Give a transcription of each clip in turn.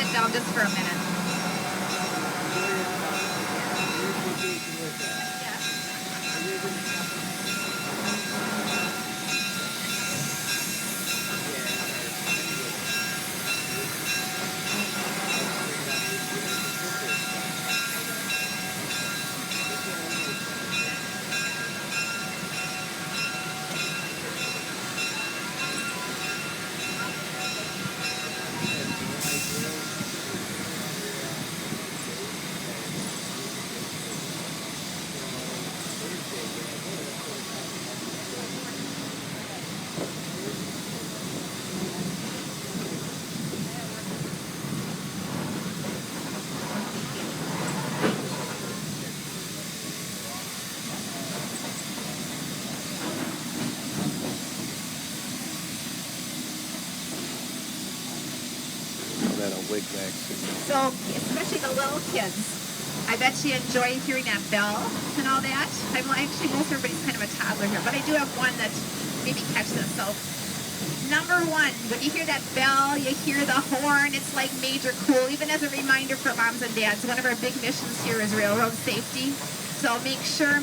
it down just for a minute. So, especially the little kids, I bet you enjoy hearing that bell and all that. Actually, most everybody's kind of a toddler here, but I do have one that maybe catch this. So, number one, when you hear that bell, you hear the horn, it's like major cool. Even as a reminder for moms and dads, one of our big missions here is railroad safety. So make sure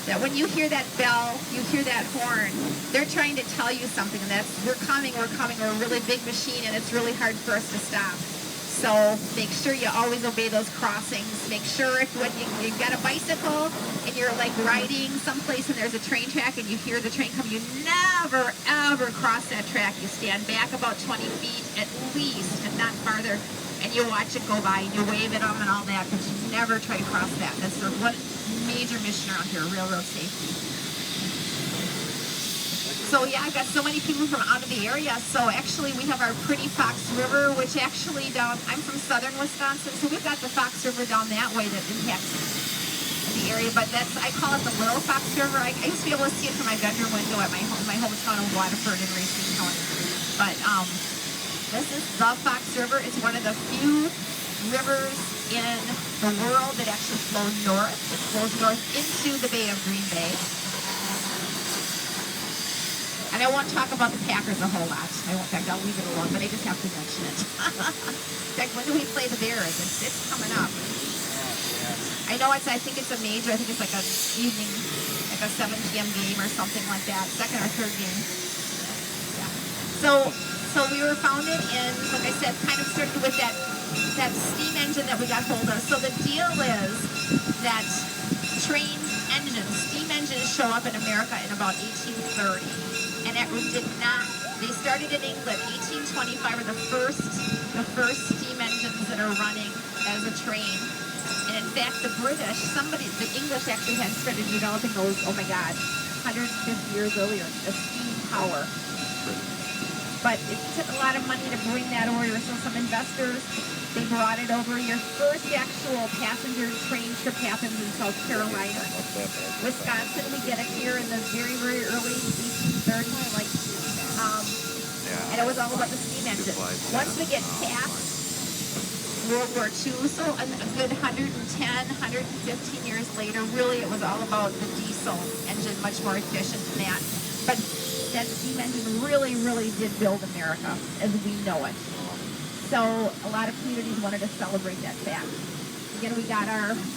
that when you hear that bell, you hear that horn, they're trying to tell you something, and that's we're coming, we're a really big machine, and it's really hard for us to stop. So make sure you always obey those crossings. Make sure if when you've got a bicycle and you're like riding someplace and there's a train track and you hear the train come, you never ever cross that track. You stand back about 20 feet at least, and not farther, and you watch it go by and you wave at them and all that, but you never try to cross that. That's the one major mission around here, railroad safety. So yeah, I've got so many people from out of the area. So actually we have our pretty Fox River, which actually I'm from southern Wisconsin, so we've got the Fox River down that way that impacts the area, but I call it the Little Fox River. I used to be able to see it from my bedroom window at my hometown of Waterford in Racine County. But this is the Fox River. It's one of the few rivers in the world that actually flows north. It flows north into the Bay of Green Bay. And I won't talk about the Packers a whole lot. In fact, I'll leave it alone, but I just have to mention it. In fact, when do we play the Bears? It's coming up. I know I think it's a major. I think it's like a evening, like a 7 p.m. game or something like that. Second or third game. Yeah. So we were founded in, like I said, kind of started with that steam engine that we got hold of. So the deal is that steam engines show up in America in about 1830. And it did not, they started in England. 1825 are the first steam engines that are running as a train. And in fact, the English actually had started developing those, 150 years earlier, the steam power. But it took a lot of money to bring that over. So some investors, they brought it over. Your first actual passenger train trip happens in South Carolina. Wisconsin, we get it here in the very, very early 1830s. And it was all about the steam engine. Once we get past World War II, so a good 110, 115 years later, really it was all about the diesel engine, much more efficient than that. But that steam engine really, really did build America as we know it. So a lot of communities wanted to celebrate that fact. Again, we got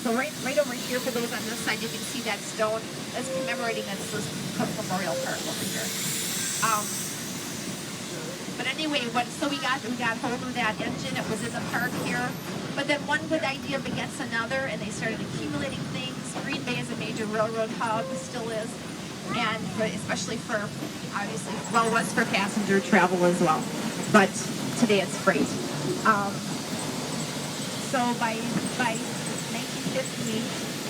so right over here for those on this side, you can see that stone that's commemorating this Cook Memorial Park over here. But anyway, so we got hold of that engine. It was in the park here. But then one good idea begets another, and they started accumulating things. Green Bay is a major railroad hub, still is, and especially for, obviously, well, it was for passenger travel as well. But today it's freight. So by 1958,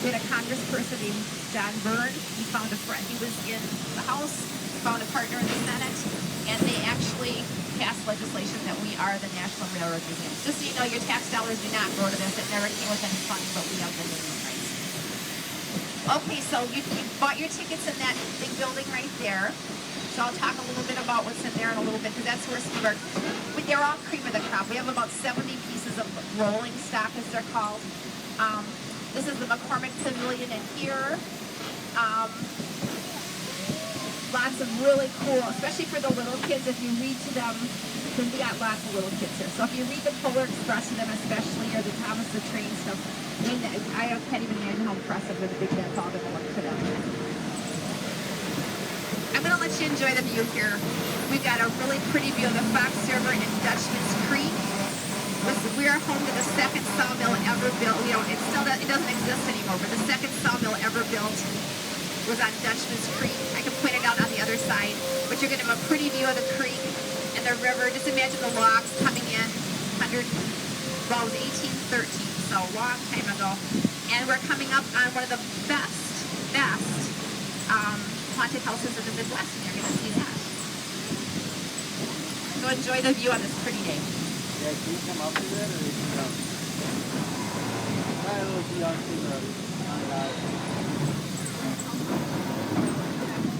we had a congressperson named John Byrne. He found a friend. He was in the House, found a partner in the Senate, and they actually passed legislation that we are the National Railroad Museum. Just so you know, your tax dollars do not go to this. It never came with any funding, but we have the naming rights. Okay, so you bought your tickets in that big building right there. So I'll talk a little bit about what's in there in a little bit, because that's where some of our, they're all cream of the crop. We have about 70 pieces of rolling stock, as they're called. This is the McCormick Pavilion in here. lots of really cool, especially for the little kids, if you read to them, because we got lots of little kids here. So if you read the Polar Express to them especially, or the Thomas the Train stuff, I can't even imagine how impressive and big that's all going to look to them. I'm going to let you enjoy the view here. We've got a really pretty view of the Fox River and Dutchman's Creek. We are home to the second sawmill ever built. You know, it doesn't exist anymore, but the second sawmill ever built was on Dutchman's Creek. I can point it out on the other side, but you're going to have a pretty view of the creek and the river. Just imagine the logs coming in it was 1813, so a long time ago. And we're coming up on one of the best haunted houses in the Midwest, and you're going to see that. So enjoy the view on this pretty day. Yeah, can you come up to it, or you can try a little too young to find out.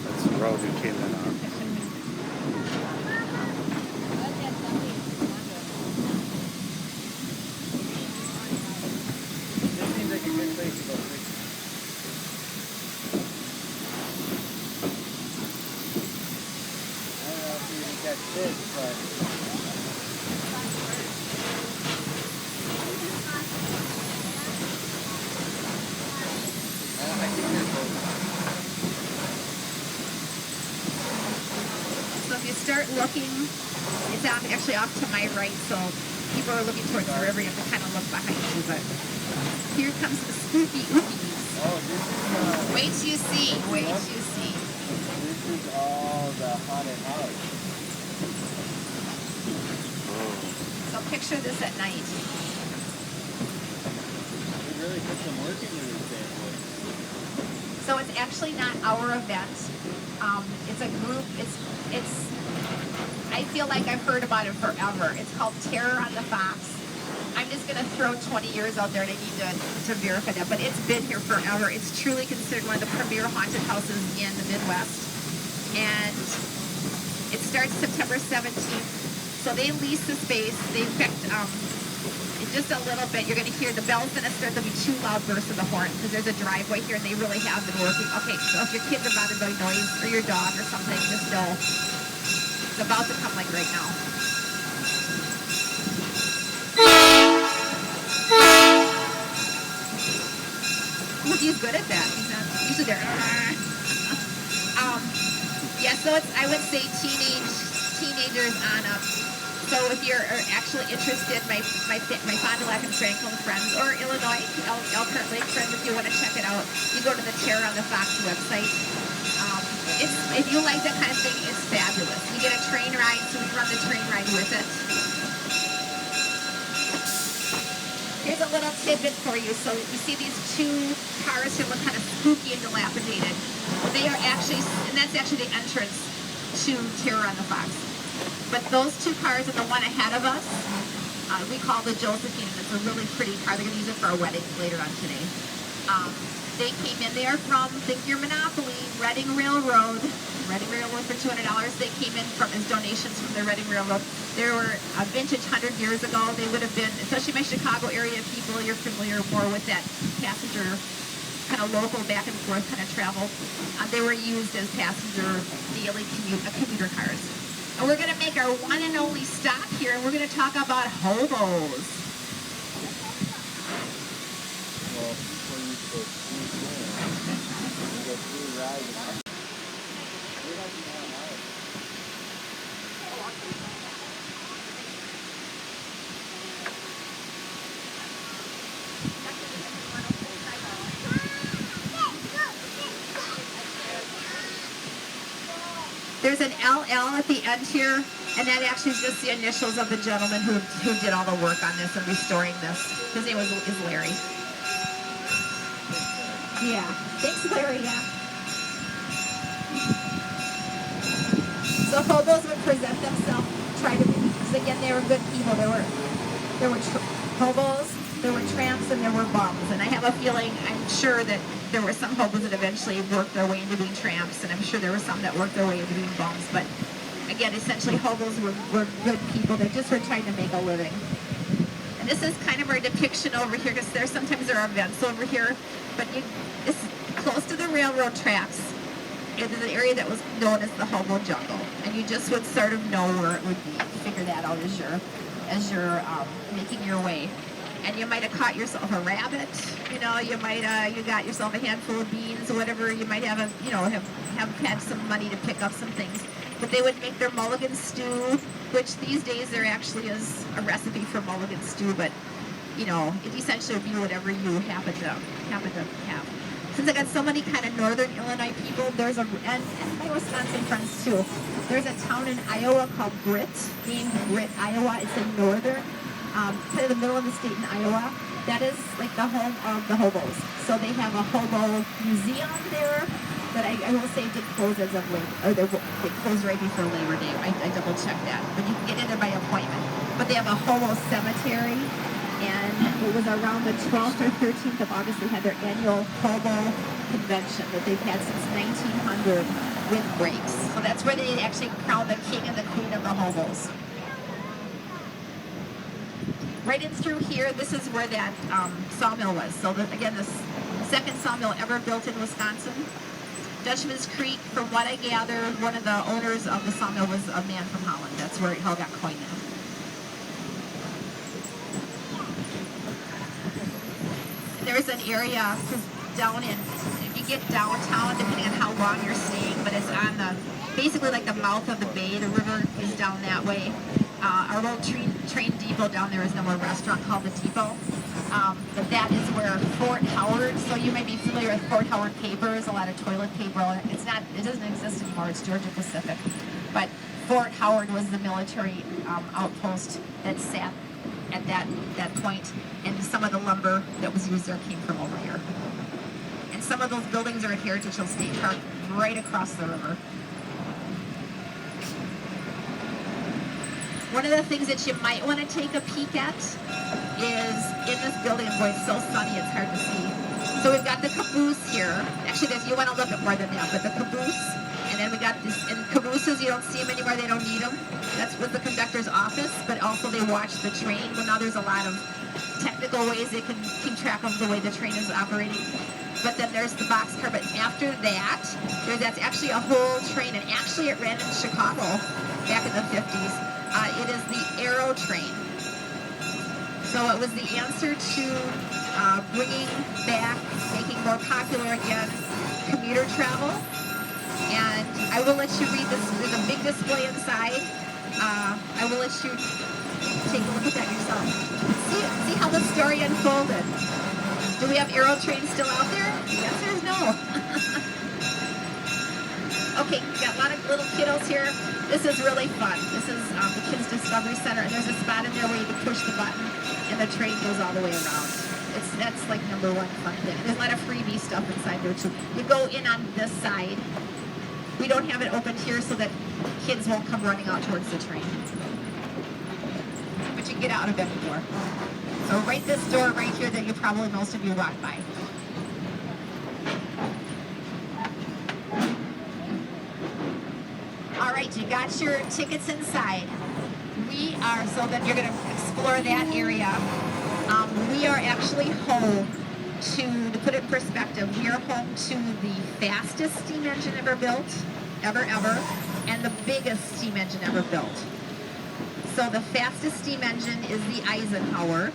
That's the road we came in on. This seems like a good place to go fishing. I don't know if you can catch fish, but start looking, it's actually off to my right, so people are looking towards the river. You have to kind of look behind you, but here comes the spooky ookies. oh, this is Wait till you see, wait till you see. This is all the haunted house. So picture this at night. We really put some work into this family. So it's actually not our event. It's a group, I feel like I've heard about it forever. It's called Terror on the Fox. I'm just going to throw 20 years out there, and I need to verify that, but it's been here forever. It's truly considered one of the premier haunted houses in the Midwest, and it starts September 17th. So they lease the space. They picked, in just a little bit, you're going to hear the bell's going to start. There'll be 2 loud bursts of the horn, because there's a driveway here, and they really have been working. Okay, so if your kids are bothered by noise, or your dog or something, just know it's about to come like right now. He's good at that. He's not usually there. Yeah, so it's, I would say teenagers on up. So if you're actually interested, my Fond du Lac and Franklin friends, or Illinois, Elkhart Lake friends, if you want to check it out, you go to the Terror on the Fox website. If you like that kind of thing, it's fabulous. You get a train ride, so we run the train ride with it. Here's a little tidbit for you. So you see these 2 cars here look kind of spooky and dilapidated. Well, they are actually, and that's actually the entrance to Terror on the Fox. But those 2 cars and the one ahead of us, we call the Josephine, and it's a really pretty car. They're going to use it for our wedding later on today. They came in, they are from, think your Monopoly, Reading Railroad for $200. They came in as donations from the Reading Railroad. They were a vintage 100 years ago. They would have been, especially my Chicago area people, you're familiar more with that passenger, kind of local back and forth kind of travel. They were used as passenger daily commuter cars. And we're going to make our one and only stop here, and we're going to talk about hobos. Well, before you go through rides. There's an LL at the end here, and that actually is just the initials of the gentleman who did all the work on this and restoring this. His name is Larry. Yeah. Thanks, Larry. Yeah. So hobos would present themselves, try to be, because again, they were good people. There were hobos, there were tramps, and there were bums. And I have a feeling, I'm sure that there were some hobos that eventually worked their way into being tramps, and I'm sure there were some that worked their way into being bums. But again, essentially, hobos were good people. They just were trying to make a living. And this is kind of our depiction over here, because sometimes there are events over here, but it's close to the railroad tracks. it was an area that was known as the hobo jungle, and you just would sort of know where it would be. Figure that out as you're making your way. And you might have caught yourself a rabbit, you know, you might you got yourself a handful of beans or whatever. You might have have had some money to pick up some things. But they would make their mulligan stew, which these days there actually is a recipe for mulligan stew, but you know, it essentially would be whatever you happen to have. Since I got so many kind of northern Illinois people, and my Wisconsin friends too. There's a town in Iowa called named Britt, Iowa. It's in northern, kind of the middle of the state in Iowa. That is like the home of the hobos. So they have a hobo museum there, but I will say it did close as of late, or they closed right before Labor Day. I double checked that, but you can get in there by appointment. But they have a hobo cemetery. And it was around the 12th or 13th of August they had their annual hobo convention that they've had since 1900 with breaks. So that's where they actually crowned the king and the queen of the hobos. Right in through here, this is where that sawmill was. So again, the second sawmill ever built in Wisconsin. Dutchman's Creek, from what I gathered, one of the owners of the sawmill was a man from Holland. That's where it all got coined in. There's an area if you get downtown, depending on how long you're staying, but it's on basically like the mouth of the bay. The river is down that way. Our little train depot down there is now a restaurant called the Depot. But that is where Fort Howard, so you might be familiar with Fort Howard Papers, a lot of toilet paper. It doesn't exist anymore, it's Georgia Pacific. But Fort Howard was the military outpost that sat at that point, and some of the lumber that was used there came from over here. And some of those buildings are at Heritage Hill State Park, right across the river. One of the things that you might want to take a peek at is in this building. Boy, it's so sunny, it's hard to see. So we've got the caboose here. Actually, you want to look at more than that, but the caboose. And then we got this, and cabooses, you don't see them anymore, they don't need them. That's with the conductor's office, but also they watch the train. Well, now there's a lot of technical ways they can keep track of the way the train is operating. But then there's the boxcar, but after that, that's actually a whole train, and actually it ran in Chicago back in the 50s. It is the Aerotrain. So it was the answer to bringing back, making more popular again, commuter travel. And I will let you read this. There's a big display inside. I will let you take a look at that yourself. See how the story unfolded. Do we have Aerotrain still out there? The answer is no. Okay, got a lot of little kiddos here. This is really fun. This is the Kids Discovery Center, and there's a spot in there where you can push the button, and the train goes all the way around. That's like number one fun thing. There's a lot of freebie stuff inside there too. You go in on this side. We don't have it opened here so that kids won't come running out towards the train. But you can get out of it more. So right this door right here that most of you walk by. All right, you got your tickets inside. So then you're gonna explore that area. We are actually home to put it in perspective, we are home to the fastest steam engine ever built, ever, and the biggest steam engine ever built. So the fastest steam engine is the Eisenhower.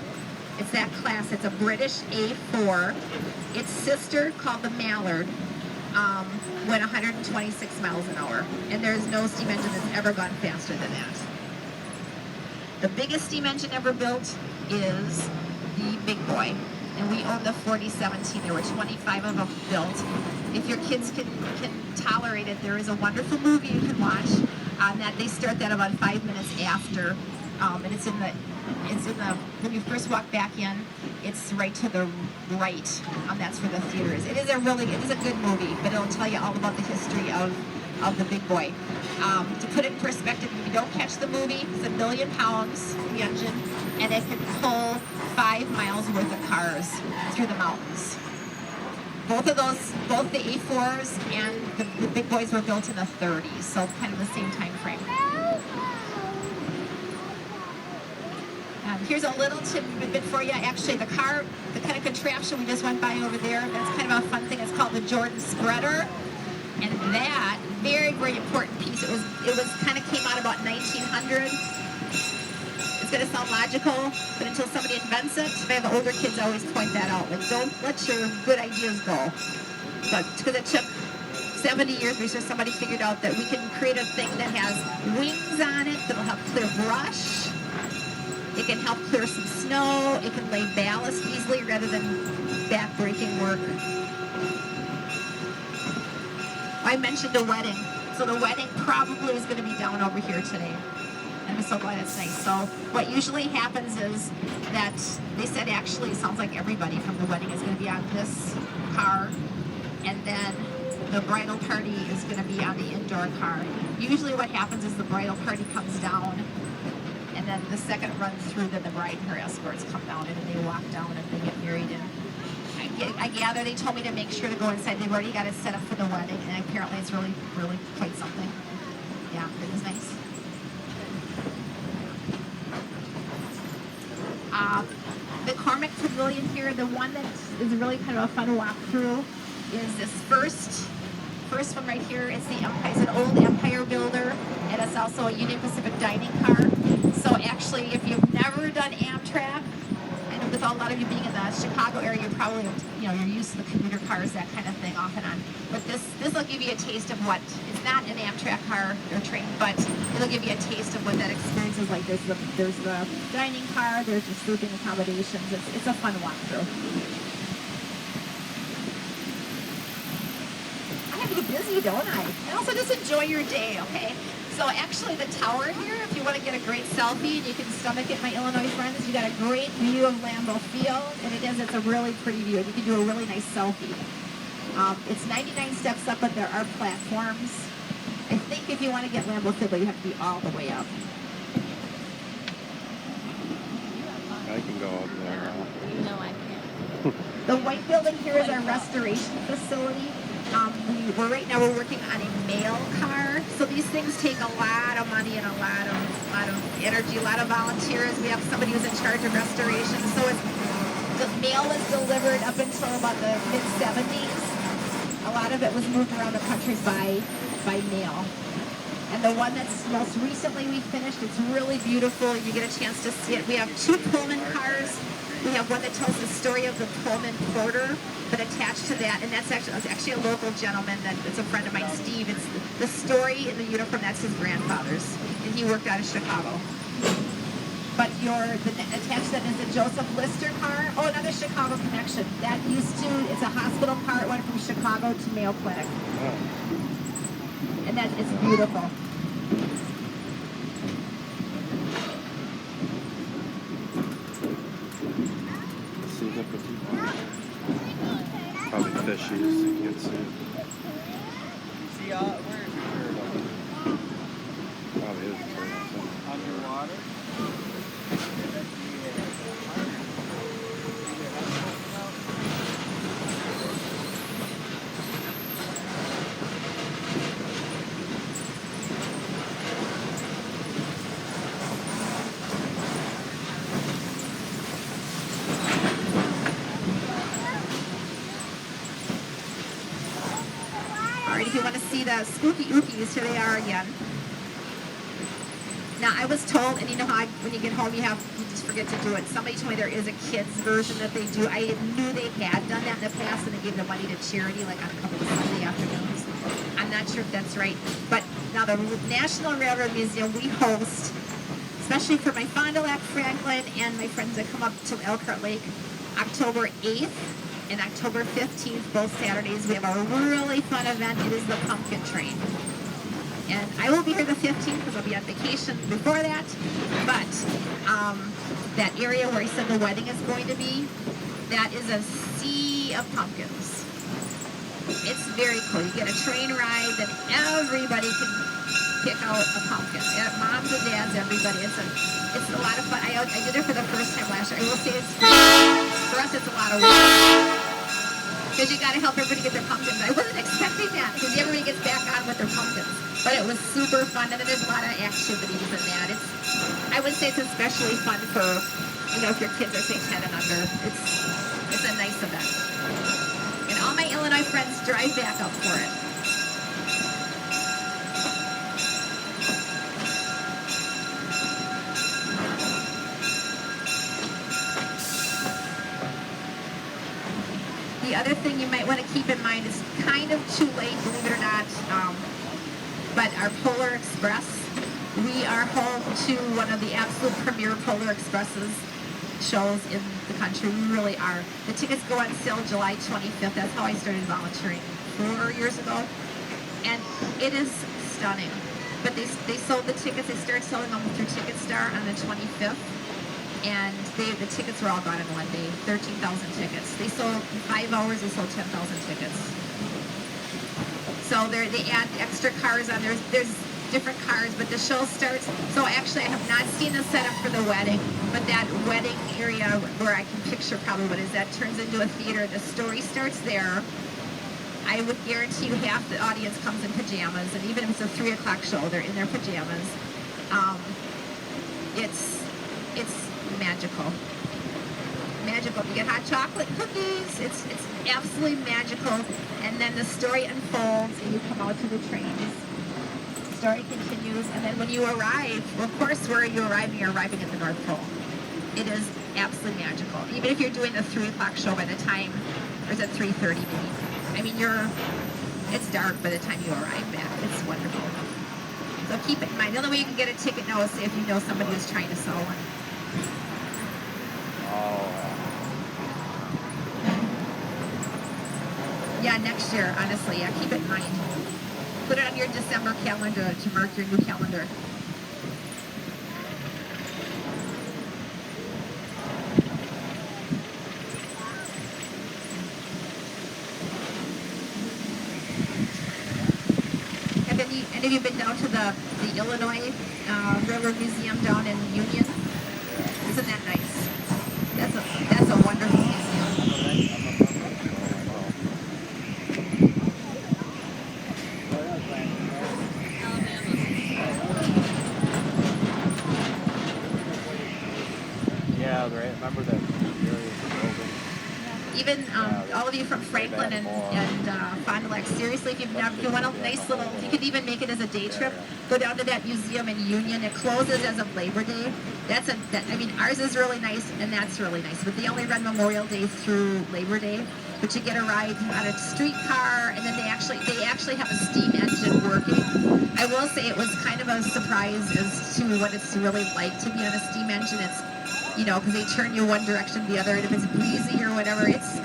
It's that class. It's a British A4. Its sister, called the Mallard, went 126 miles an hour. And there's no steam engine that's ever gone faster than that. The biggest steam engine ever built is the Big Boy. And we own the 4017. There were 25 of them built. If your kids can tolerate it, there is a wonderful movie you can watch on that. They start that about 5 minutes after, and it's in the when you first walk back in, it's right to the right. That's where the theater is. It is a good movie, but it'll tell you all about the history of the Big Boy. To put it in perspective, if you don't catch the movie, it's 1 million pounds, the engine, and it can pull 5 miles worth of cars through the mountains. Both the A4s and the Big Boys were built in the 30s, so kind of the same time frame. Here's a little tidbit for you. Actually, the kind of contraption we just went by over there, that's kind of a fun thing. It's called the Jordan Spreader. And that, very, very important piece, it was kind of came out about 1900. It's going to sound logical, but until somebody invents it, I have older kids always point that out. Like, don't let your good ideas go. But because it took 70 years before somebody figured out that we can create a thing that has wings on it that'll help clear brush. It can help clear some snow. It can lay ballast easily rather than back-breaking work. I mentioned a wedding. So the wedding probably is going to be down over here today. And I'm so glad it's nice. So what usually happens is that they said actually it sounds like everybody from the wedding is going to be on this car. And then the bridal party is going to be on the indoor car. Usually what happens is the bridal party comes down, and then the second runs through, then the bride and her escorts come down, and then they walk down and they get married. And I gather they told me to make sure to go inside. They've already got it set up for the wedding, and apparently it's really, really quite something. Yeah, it was nice. The Cormac Pavilion here, the one that is really kind of a fun walk through, is this first one right here. It's an old Empire builder, and it's also a Union Pacific dining car. So actually, if you've never done Amtrak, and with a lot of you being in the Chicago area, you're probably, you're used to the commuter cars, that kind of thing, off and on. But this will give you a taste of what, it's not an Amtrak car or train, but it'll give you a taste of what that experience is like. There's the dining car, there's the sleeping accommodations. It's a fun walkthrough. I have to get busy, don't I? And also just enjoy your day, okay? So actually the tower here, if you want to get a great selfie and you can stomach it, my Illinois friends, you got a great view of Lambeau Field, and it's a really pretty view, and you can do a really nice selfie. It's 99 steps up, but there are platforms. I think if you want to get Lambeau Field, you have to be all the way up. I can go up there. No, I can't. The white building here is our restoration facility. Right now we're working on a mail car. So these things take a lot of money and a lot of energy, a lot of volunteers. We have somebody who's in charge of restoration. So the mail was delivered up until about the mid-70s. A lot of it was moved around the country by mail. And the one that's most recently we finished, it's really beautiful. You get a chance to see it. We have 2 Pullman cars. We have one that tells the story of the Pullman porter, but attached to that, and it's actually a local gentleman it's a friend of mine, Steve. It's the story in the uniform, that's his grandfather's, and he worked out of Chicago. But attached to that is the Joseph Lister car. Oh, another Chicago connection. It's a hospital car. It went from Chicago to Mayo Clinic. And it's beautiful. Probably fishy, you can't see it. See, where is the turtle? Probably is a turtle. Underwater? If you want to see the spooky ookies, here they are again. Now I was told, and you know how when you get home you just forget to do it. Somebody told me there is a kids version that they do. I knew they had done that in the past, and they gave the money to charity, like on a couple of Sunday afternoons. I'm not sure if that's right, but now the National Railroad Museum we host, especially for my Fond du Lac Franklin and my friends that come up to Elkhart Lake, October 8th. And October 15th, both Saturdays, we have a really fun event. It is the Pumpkin Train. And I will be here the 15th because I'll be on vacation before that. But that area where I said the wedding is going to be, that is a sea of pumpkins. It's very cool. You get a train ride, then everybody can pick out a pumpkin. Moms and dads, everybody. It's a lot of fun. I did it for the first time last year. I will say for us it's a lot of work. Because you got to help everybody get their pumpkins. I wasn't expecting that because everybody gets back on with their pumpkins. But it was super fun, and then there's a lot of activities in that. I would say it's especially fun for, if your kids are, say, 10 and under. It's a nice event. And all my Illinois friends drive back up for it. The other thing you might want to keep in mind is kind of too late, believe it or not, but our Polar Express, we are home to one of the absolute premier Polar Expresses shows in the country. We really are. The tickets go on sale July 25th. That's how I started volunteering 4 years ago. And it is stunning. But they sold the tickets, they started selling them through TicketStar on the 25th. And the tickets were all gone in one day, 13,000 tickets. They sold, in 5 hours, they sold 10,000 tickets. So they add extra cars on. There's different cars, but the show starts. So actually, I have not seen the setup for the wedding, but that wedding area where I can picture probably what is that turns into a theater. The story starts there. I would guarantee you half the audience comes in pajamas, and even if it's a 3 o'clock show, they're in their pajamas. It's magical. Magical. You get hot chocolate cookies. It's absolutely magical. And then the story unfolds, and you come out to the trains. The story continues, and then when you arrive, well, of course, where are you arriving? You're arriving at the North Pole. It is absolutely magical. Even if you're doing the 3 o'clock show by the time, or is it 3:30 maybe? I mean, it's dark by the time you arrive back. It's wonderful. So keep it in mind. The only way you can get a ticket now is if you know somebody who's trying to sell one. Yeah, next year, honestly. Yeah, keep it in mind. Put it on your December calendar to mark your new calendar. Have you been down to the Illinois Railroad Museum down in Union? Isn't that nice? That's a wonderful museum. Yeah, right. Remember that area of the building? Even all of you from Franklin and Fond du Lac, seriously, if you want a nice little, you could even make it as a day trip. Go down to that museum in Union. It closes as of Labor Day. I mean, ours is really nice, and that's really nice. But they only run Memorial Day through Labor Day. But you get a ride on a streetcar, and then they actually have a steam engine working. I will say it was kind of a surprise as to what it's really like to be on a steam engine. It's because they turn you one direction, the other, and if it's breezy or whatever, it's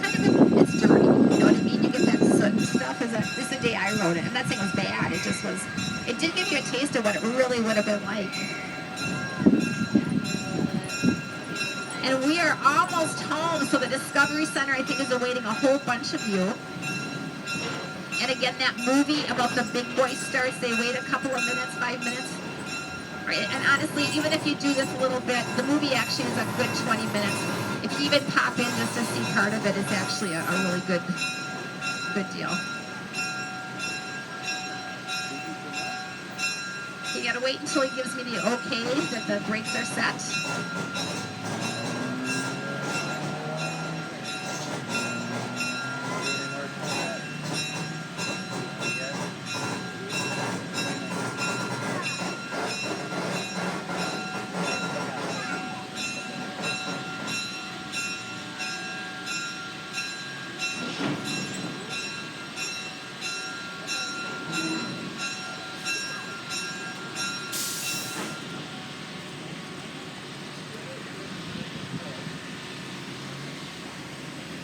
it's dirty. You know what I mean? You get that soot and stuff. This is the day I rode it. I'm not saying it was bad. It did give you a taste of what it really would have been like. And we are almost home, so the Discovery Center, I think, is awaiting a whole bunch of you. And again, that movie about the big boy starts. They wait a couple of minutes, 5 minutes. And honestly, even if you do this a little bit, the movie actually is a good 20 minutes. If you even pop in just to see part of it, it's actually a really good deal. You gotta wait until he gives me the okay that the brakes are set.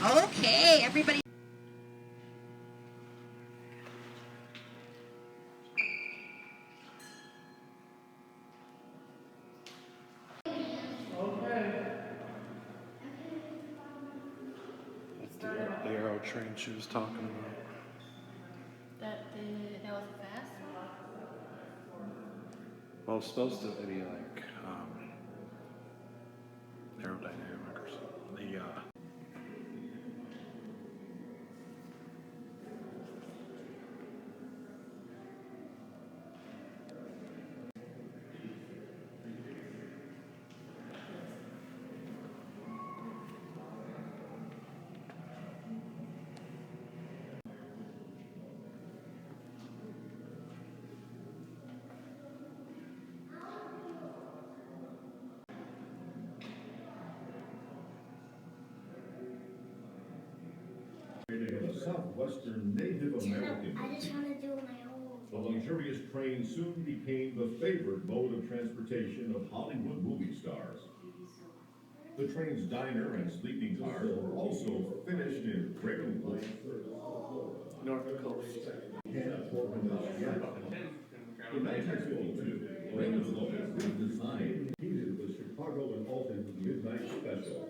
Okay, everybody. That's the Aerotrain she was talking about. That was fast? Well, it's supposed to be like aerodynamic or something. Southwestern Native American. I just want to do my own. The luxurious train soon became the favorite mode of transportation of Hollywood movie stars. The train's diner and sleeping cars were also finished in Brigham Wood. North Coast. In 1952, Raymond's locomotive redesigned and heated the Chicago and Alton Midnight Special.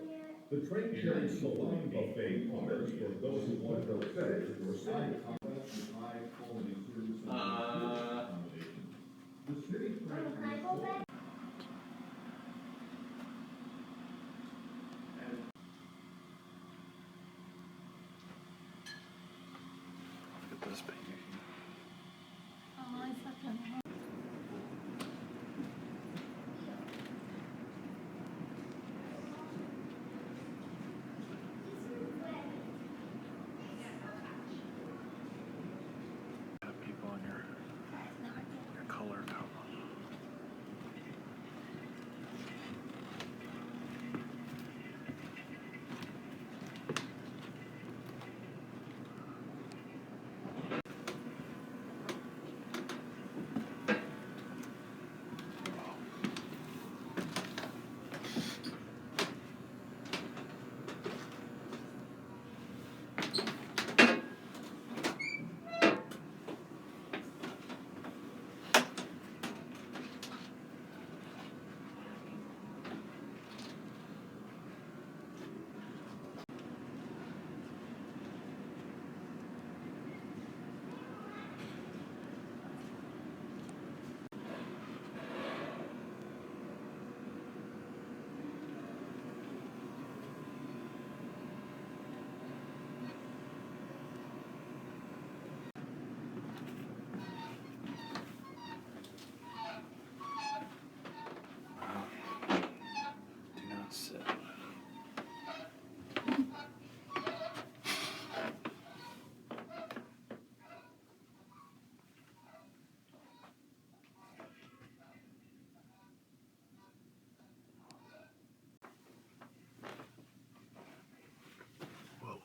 The train carried salon buffet cars for those who wanted to fetish or side combat with high quality service and accommodation. The city train Can I go back? Look at this painting. Oh, I fucking hate. Got people on your color code. Do not sit. Whoa.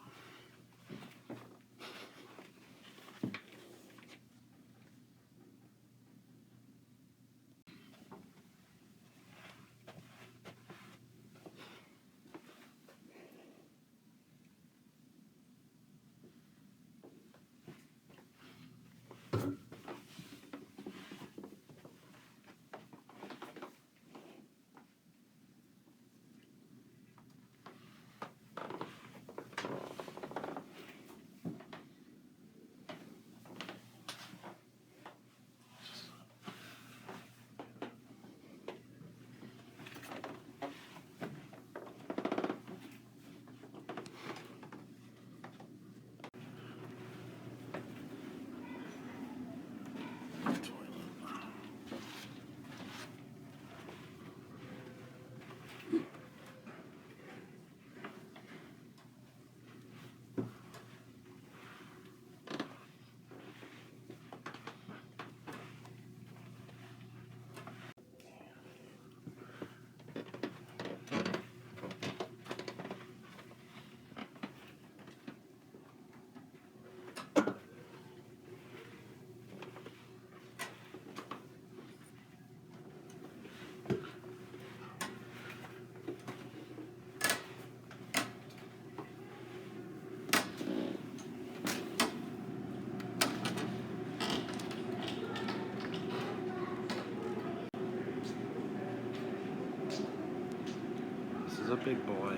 This is a big boy.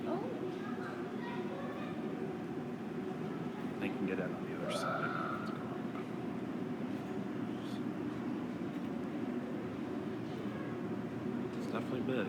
Oh, They can get in on the other side. Let's go. It's definitely big.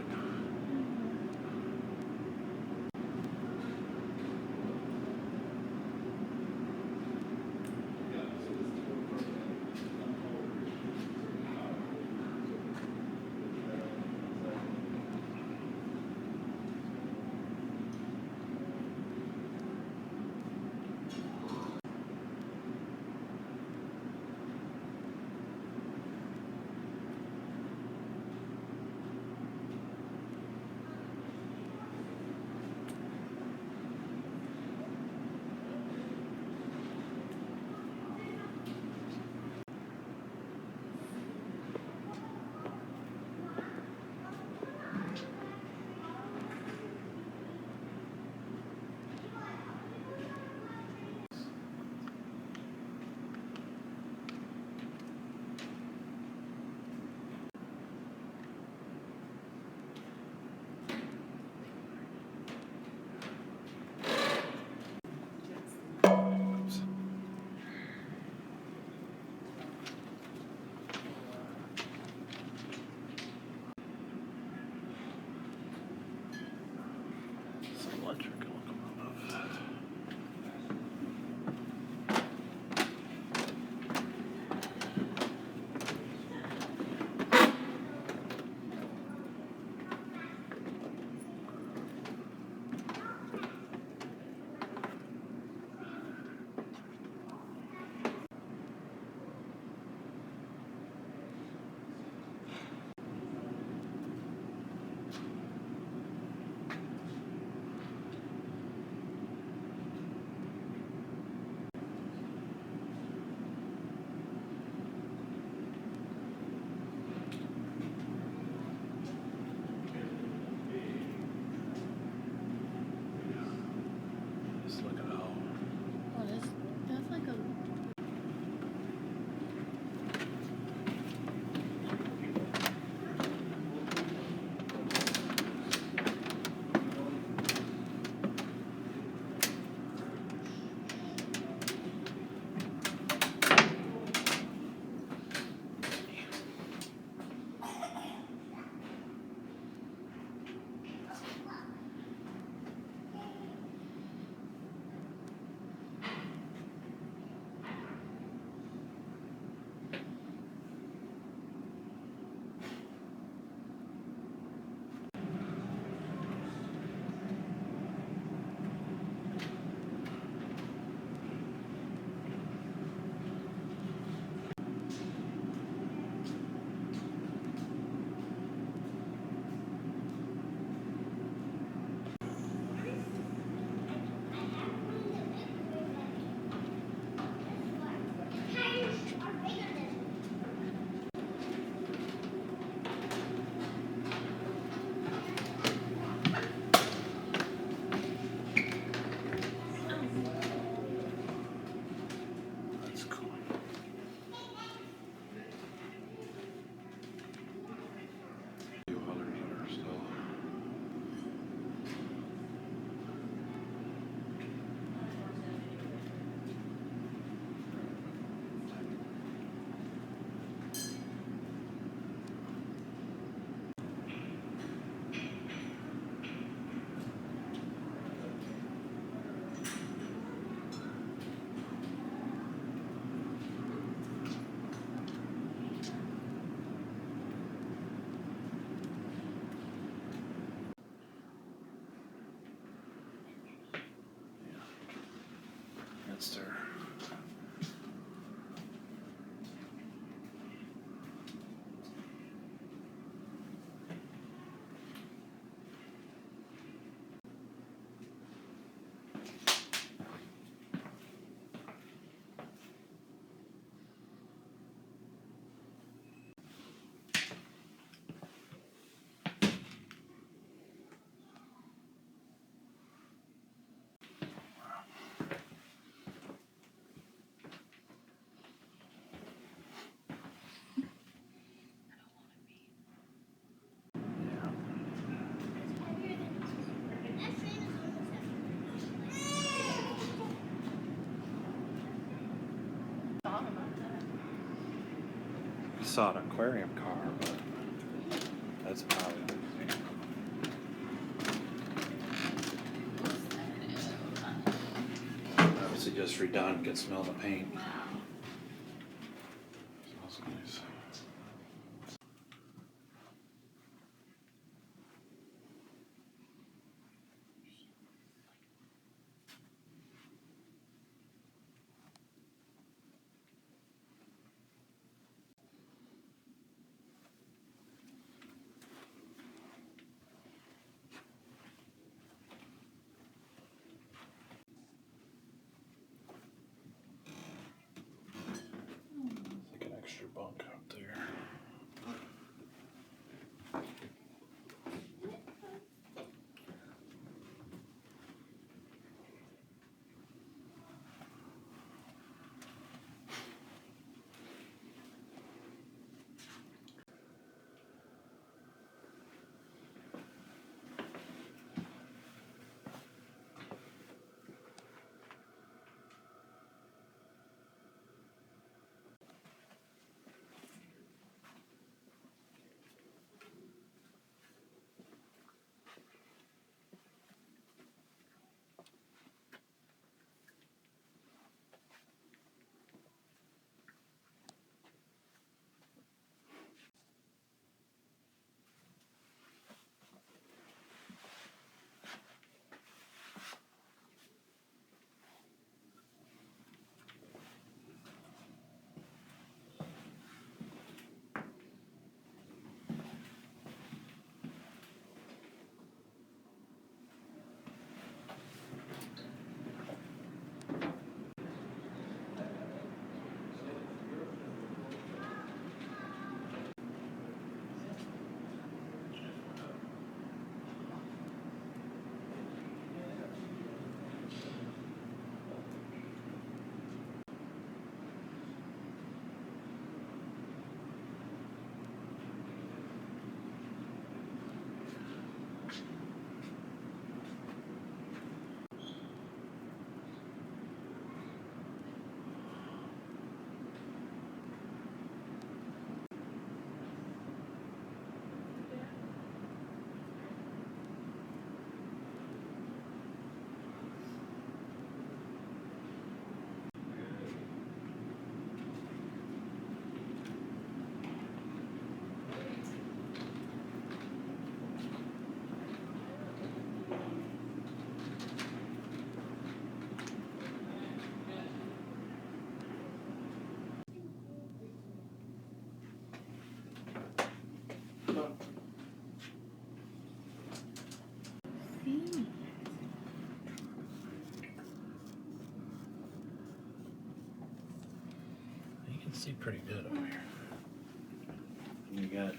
saw an aquarium car, but that's probably. Obviously just redone, could smell the paint. Smells nice. Like an extra bunk up there. You can see pretty good over here. You got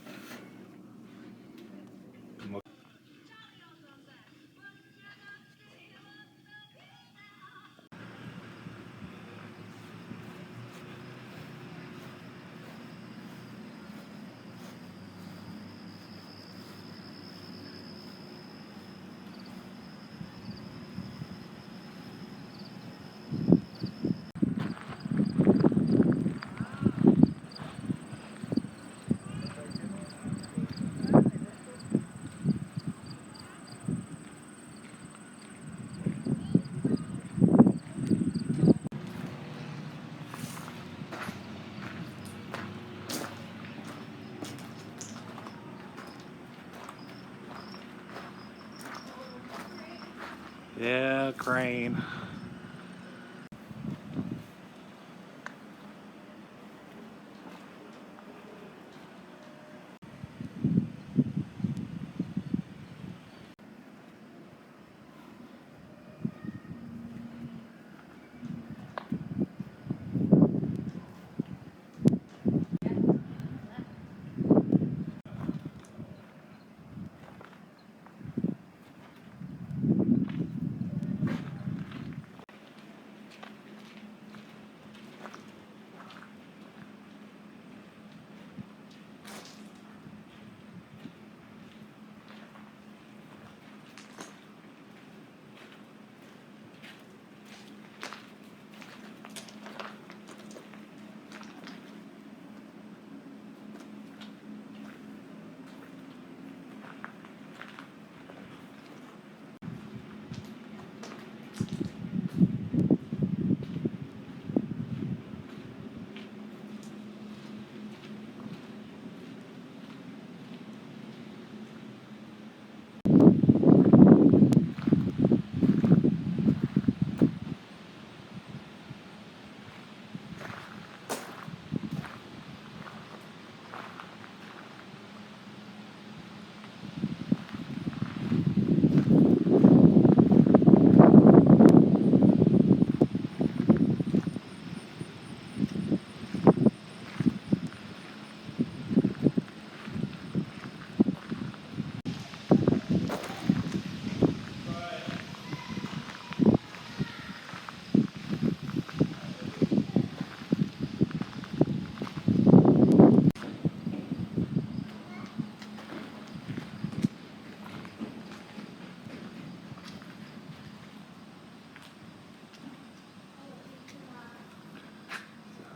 yeah, crane.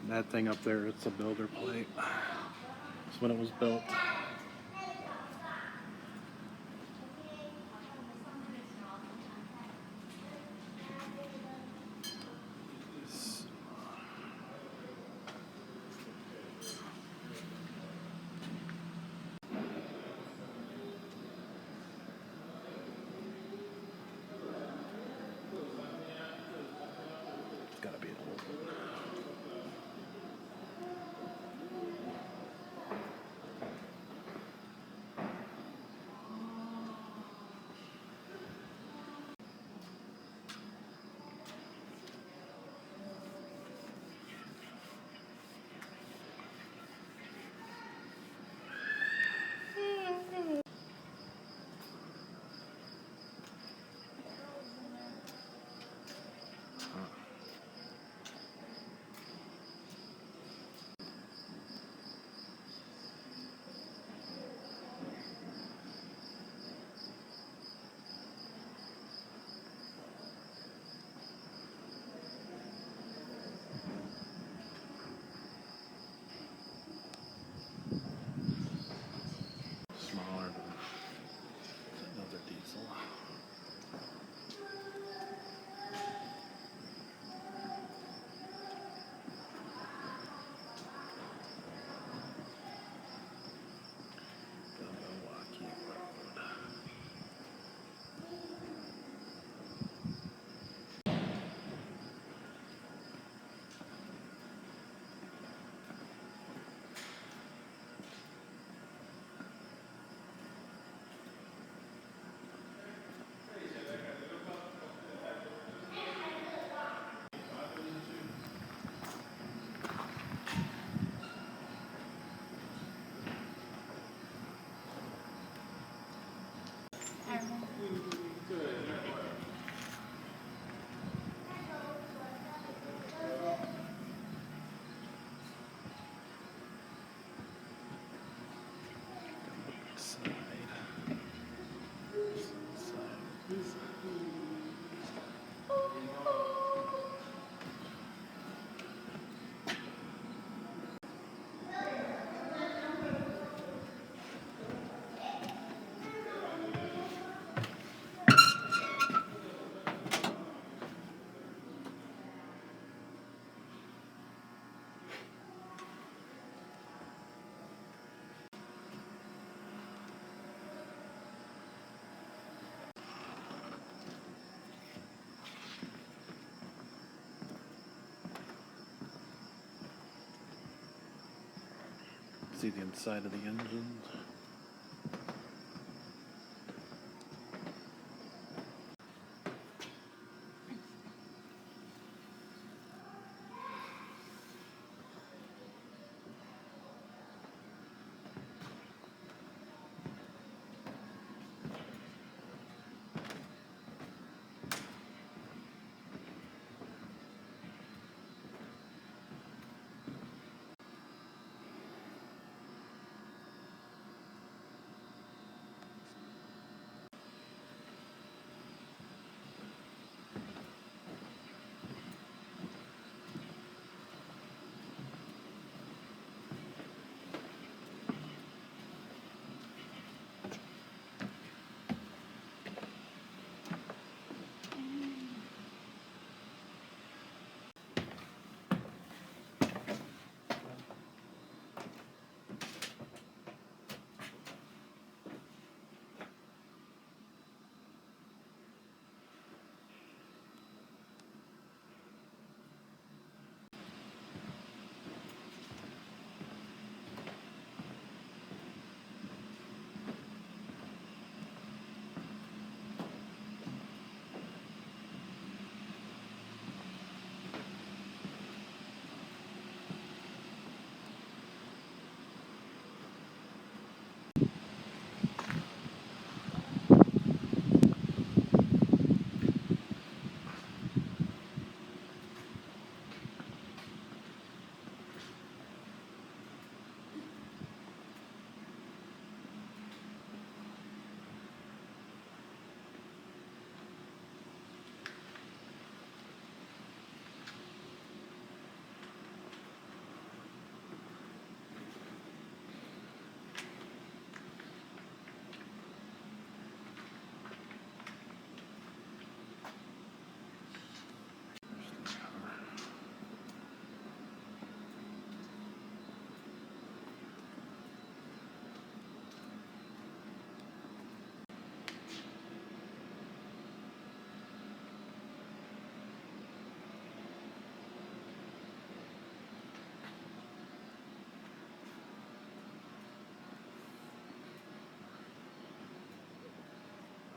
That thing up there, it's a builder plate. It's when it was built. It's gotta be an old one. Smaller than another diesel. Milwaukee Road. Side. See the inside of the engines.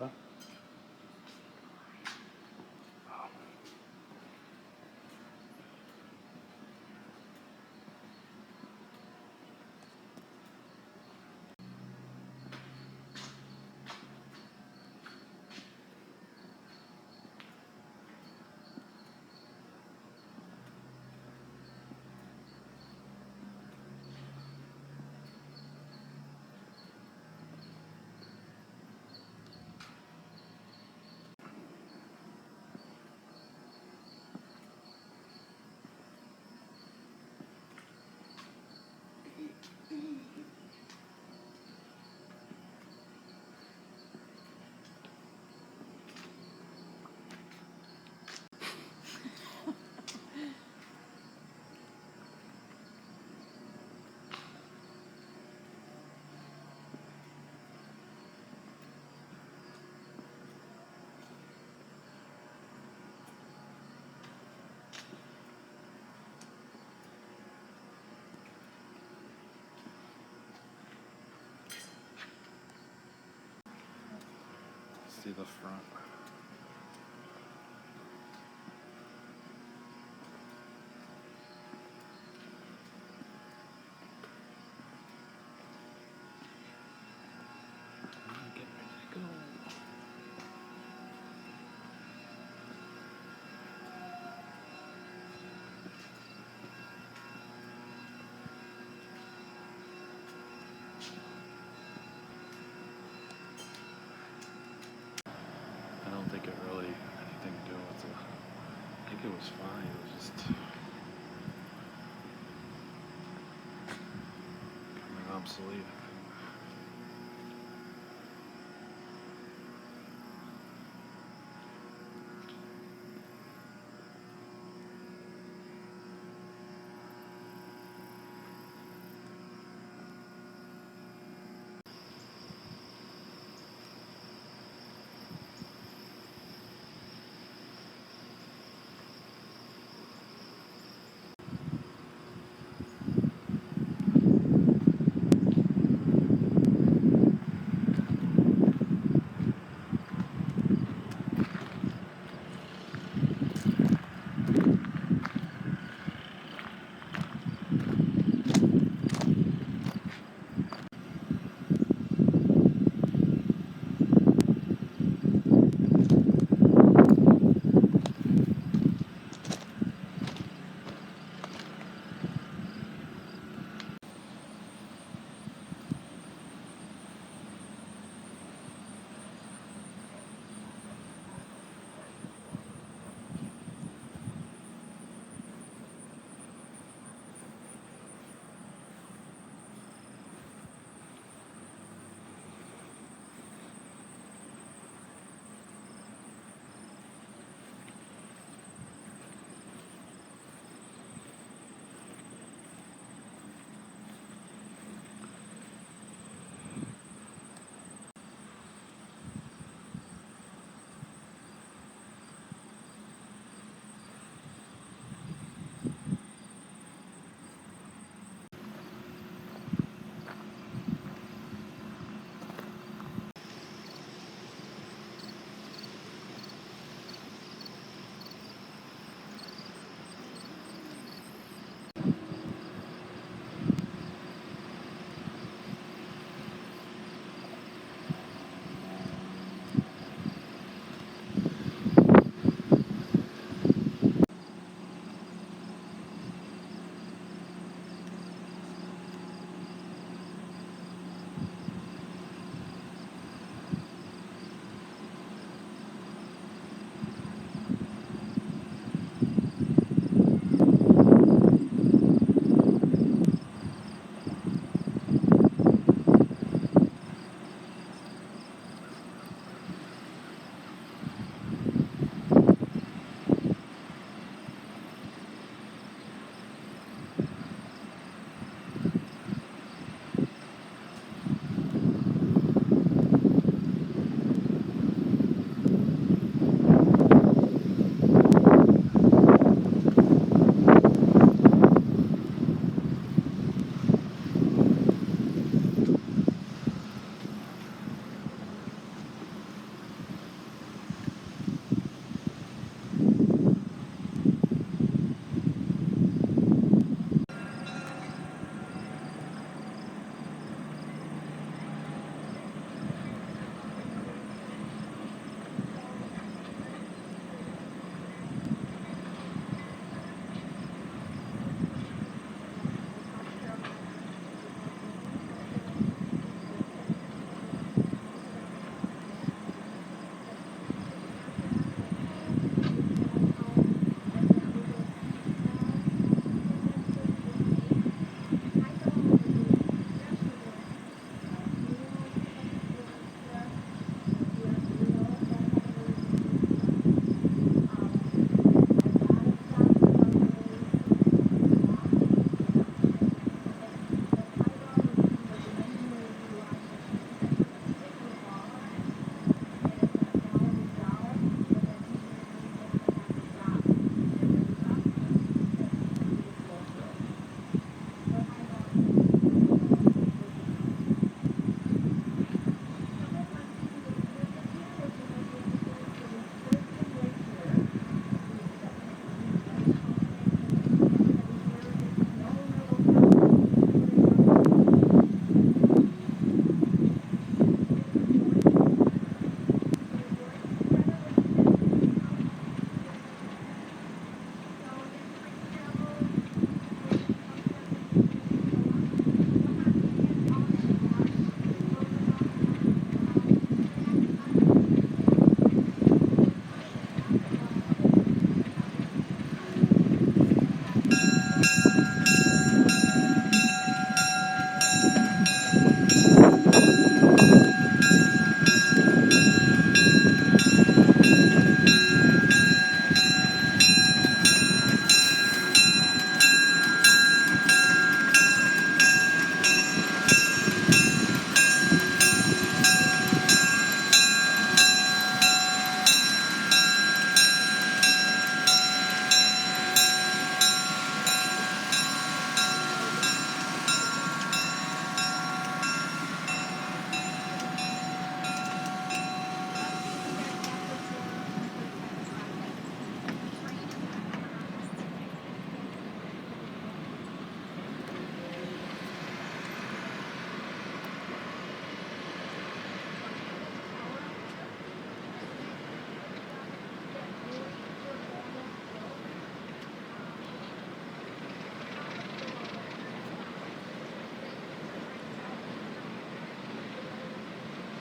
Huh? See the front. Get ready to go. I don't think it really had anything to do with it. I think it was fine. It was just becoming obsolete.